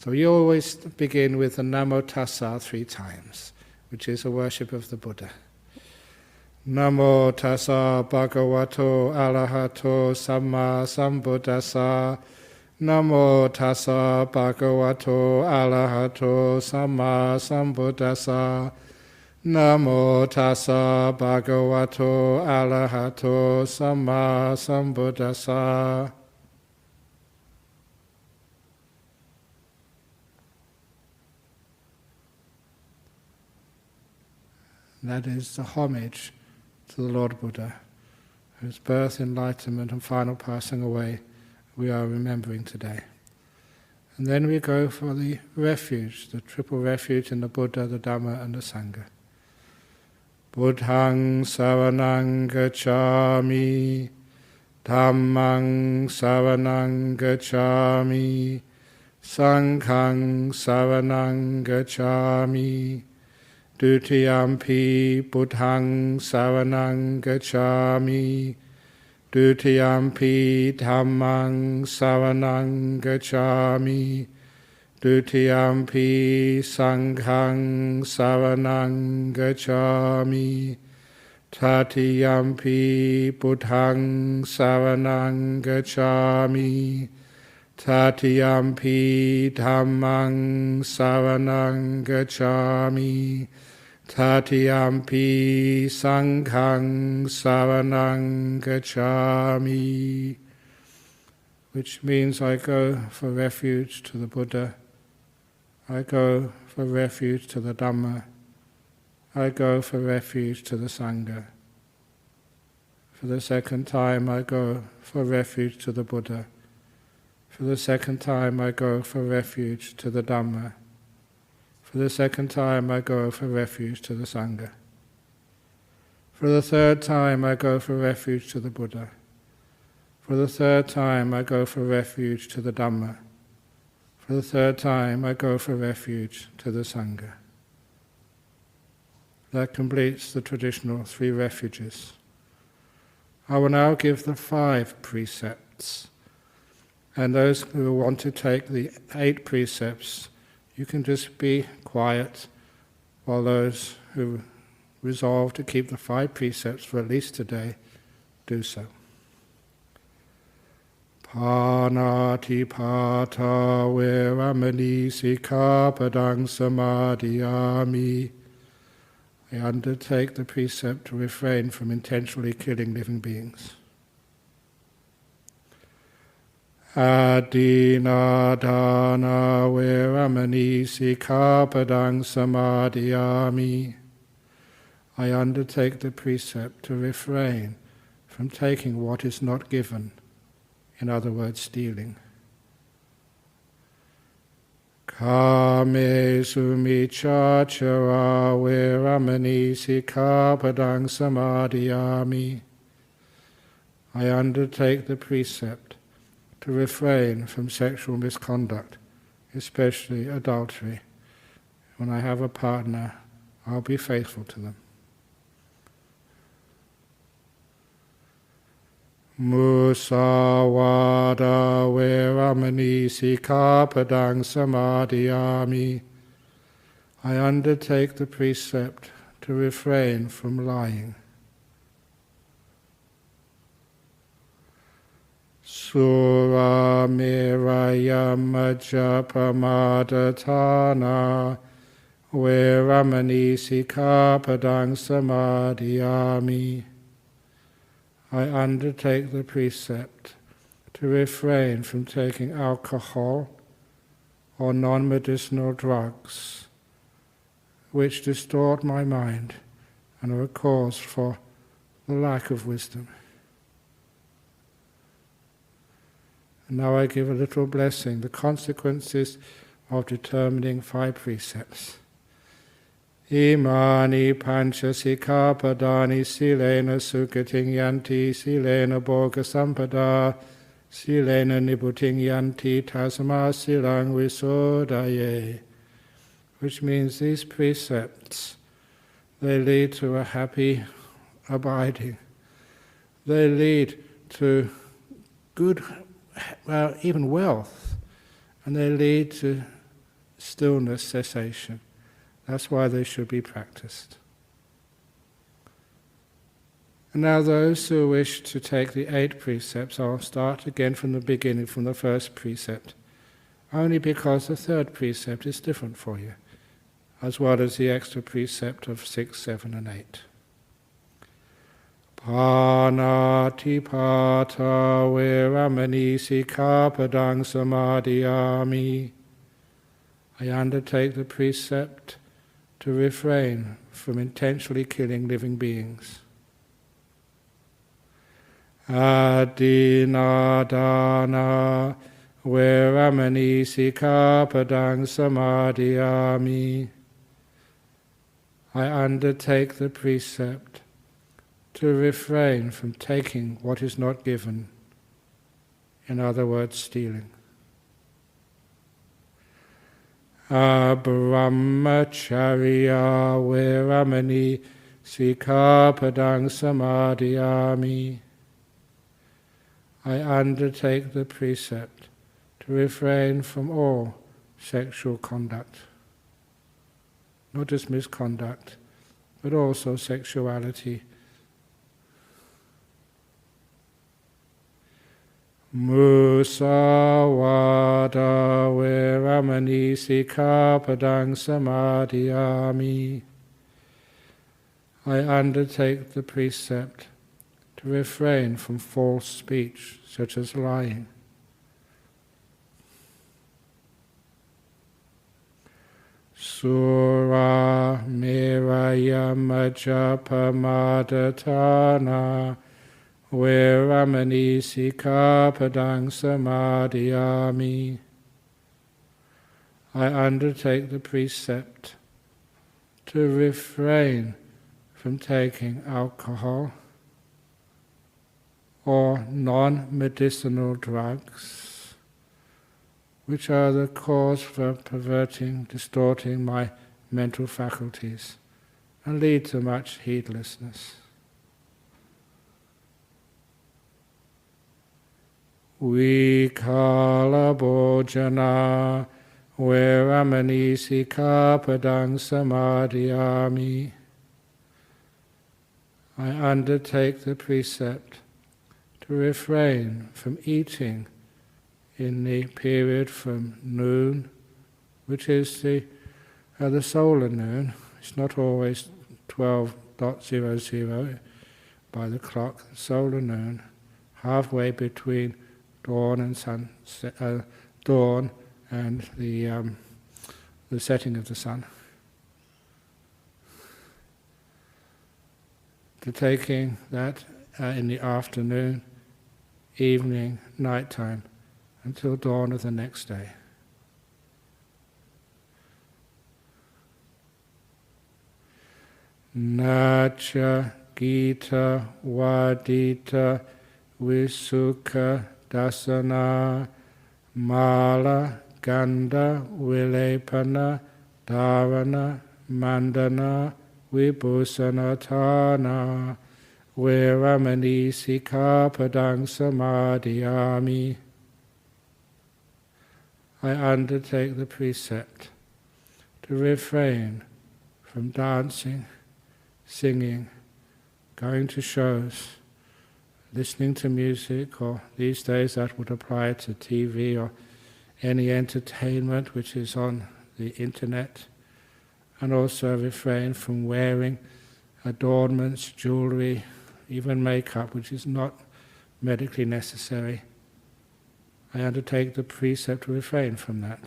So you always begin with the Namo Tassa 3 times, which is a worship of the Buddha. Namo Tassa Bhagavato Arahato Samma Sambuddhassa. Namo Tassa Bhagavato Arahato Samma Sambuddhassa. Namo Tassa Bhagavato Arahato Samma Sambuddhassa. That is the homage to the Lord Buddha, whose birth, enlightenment and final passing away we are remembering today. And then we go for the refuge, the triple refuge in the Buddha, the Dhamma and the Sangha. Buddhaṃ saraṇaṃ gacchāmi, Dhammaṃ saraṇaṃ gacchāmi, Saṅghāṃ saraṇaṃ gacchāmi, Dutiyampi Buddhaṃ saraṇaṃ gacchāmi, Dutiyampi Dhammaṃ saraṇaṃ gacchāmi, Dutiyampi Saṅghāṃ saraṇaṃ gacchāmi, Tatiyampi Buddhaṃ saraṇaṃ gacchāmi, Tatiyampi Dhammaṃ saraṇaṃ gacchāmi, Tatiyampi Saṅghāṃ saraṇaṃ gacchāmi. Which means I go for refuge to the Buddha, I go for refuge to the Dhamma, I go for refuge to the Sangha. For the second time I go for refuge to the Buddha. For the second time I go for refuge to the Dhamma. For the second time I go for refuge to the Sangha. For the third time I go for refuge to the Buddha. For the third time I go for refuge to the Dhamma. For the third time I go for refuge to the Sangha. That completes the traditional 3 refuges. I will now give the 5 precepts. And those who want to take the 8 precepts, you can just be quiet, while those who resolve to keep the 5 precepts for at least today, do so. Pāṇātipātā veramani sikkhapadang samadhiyāmi. I undertake the precept to refrain from intentionally killing living beings. Adinādhāna veramani sikkhapadang samadhiyāmi. I undertake the precept to refrain from taking what is not given, in other words, stealing. Kāmesu micchācara veramani sikkhapadang samadhiyāmi. I undertake the precept to refrain from sexual misconduct, especially adultery. When I have a partner, I'll be faithful to them. Musāvāda veramani sikkhapadang samadhiyāmi. I undertake the precept to refrain from lying. Suramiraya majjapamadatthana veramani sikkhapadang samadhiyāmi. I undertake the precept to refrain from taking alcohol or non-medicinal drugs which distort my mind and are a cause for the lack of wisdom. And now I give a little blessing, the consequences of determining 5 precepts. Imani pancha sikkhapadani silena sukhating yanti silena bhoga sampada silena nibhuting yanti tasma silang visodaye. Which means these precepts, they lead to a happy abiding. They lead to good, well, even wealth. And they lead to stillness, cessation. That's why they should be practiced. And now those who wish to take the 8 precepts, I'll start again from the beginning, from the first precept, only because the 3rd precept is different for you, as well as the extra precept of 6, 7 and 8. Panatipata Veramani Sikkhapadang Samadhiyami. I undertake the precept to refrain from intentionally killing living beings. Adinadana Veramani Sikkhapadang Samadhiyami. I undertake the precept to refrain from taking what is not given, in other words, stealing. Brahmacharya Veramani Sikkhapadang Samadhiyami. I undertake the precept to refrain from all sexual conduct, not just misconduct, but also sexuality. Musawada Veramani Sikkhapadang Samadhiyami. I undertake the precept to refrain from false speech, such as lying. Sura Meraya Majapamadatana Veramani Sikkhapadang Samadhiyami. I undertake the precept to refrain from taking alcohol or non-medicinal drugs, which are the cause for perverting, distorting my mental faculties and lead to much heedlessness. Vikala Bhojana Veramani Sikkhapadang Samadhiyami. I undertake the precept to refrain from eating in the period from noon, which is the solar noon. It's not always 12:00 by the clock. Solar noon, halfway between dawn and dawn and the setting of the sun. To taking that in the afternoon, evening, nighttime, until dawn of the next day. Nacha Gita Vadita Visukha Dasana Mala Ganda Vilepana Dharana Mandana Vibhusanatana Veramani Sikkhapadang Samadhiyami. I undertake the precept to refrain from dancing, singing, going to shows, listening to music, or these days that would apply to TV or any entertainment which is on the internet, and also refrain from wearing adornments, jewelry, even makeup, which is not medically necessary. I undertake the precept to refrain from that.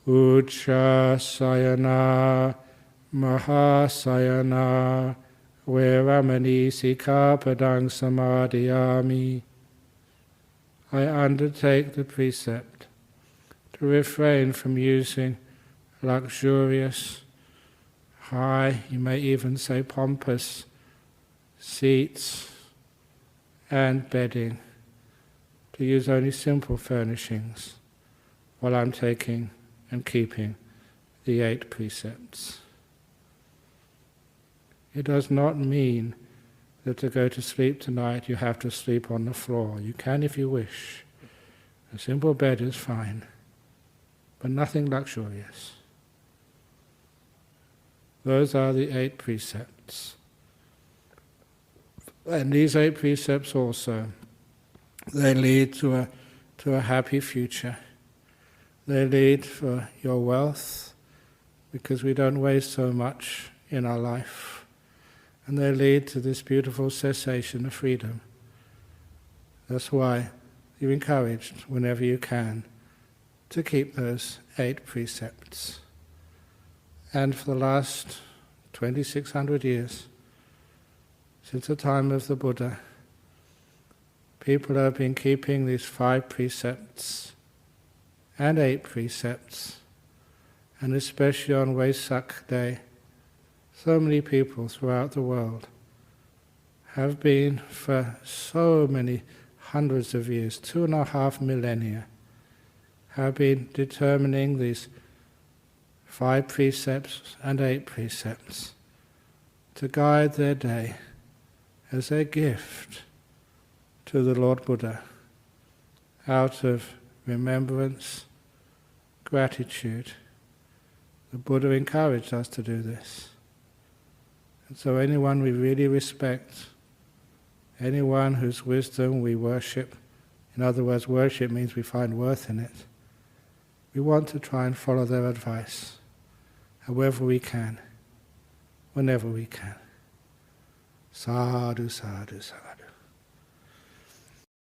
Uchasayana Mahasayana Veramani Sikkhapadang Samadhiyami. I undertake the precept to refrain from using luxurious, high, you may even say pompous, seats and bedding, to use only simple furnishings while I'm taking and keeping the 8 precepts. It does not mean that to go to sleep tonight you have to sleep on the floor. You can if you wish, A simple bed is fine, but nothing luxurious. Those are the 8 precepts. And these 8 precepts also, they lead to a happy future. They lead for your wealth, because we don't waste so much in our life. And they lead to this beautiful cessation of freedom. That's why you're encouraged, whenever you can, to keep those 8 precepts. And for the last 2,600 years, since the time of the Buddha, people have been keeping these 5 precepts and 8 precepts, and especially on Wesak Day, so many people throughout the world have been for so many hundreds of years, 2.5 millennia, have been determining these 5 precepts and 8 precepts to guide their day as their gift to the Lord Buddha, out of remembrance, gratitude. The Buddha encouraged us to do this. And so anyone we really respect, anyone whose wisdom we worship, in other words, worship means we find worth in it, we want to try and follow their advice, however we can, whenever we can. Sadhu, sadhu, sadhu.